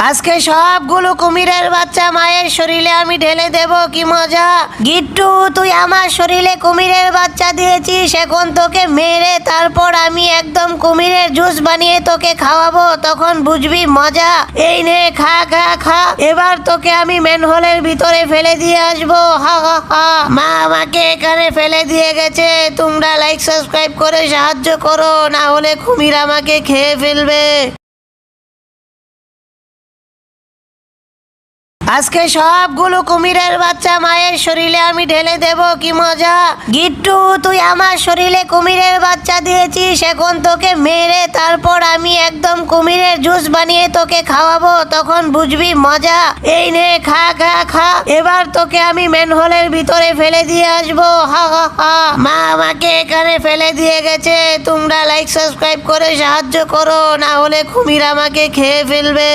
আজকে সবগুলো কুমিরের বাচ্চা মায়ের শরীরে আমি ঢেলে দেব, কি মজা। গিট্টু, তুই আমার শরীরে কুমিরের বাচ্চা দিয়েছিস, এখন তোকে মেরে তারপর আমি একদম কুমিরের জুস বানিয়ে তোকে খাওয়াবো, তখন বুঝবি মজা। এই নে, খা খা খা। এবার তোকে আমি ম্যানহোলের ভিতরে ফেলে দিয়ে আসবো, হা হা হা। মা আমাকে এখানে ফেলে দিয়ে গেছে, তোমরা লাইক সাবস্ক্রাইব করে সাহায্য করো, না হলে কুমির আমাকে খেয়ে ফেলবে। আজকে সবগুলো কুমিরের বাচ্চা মায়ের শরীরে আমি ঢেলে দেব, কি মজা। গিট্টু, তুই আমার শরীরে কুমিরের বাচ্চা দিয়েছিস, এখন তোকে মেরে তারপর আমি একদম কুমিরের জুস বানিয়ে তোকে খাওয়াবো, তখন বুঝবি মজা। এই নে, খা খা খা। এবার তোকে আমি ম্যানহোলের ভিতরে ফেলে দিয়ে আসবো, হা হা হা। মা আমাকে এখানে ফেলে দিয়ে গেছে, তোমরা লাইক সাবস্ক্রাইব করে সাহায্য করো, না হলে কুমির আমাকে খেয়ে ফেলবে।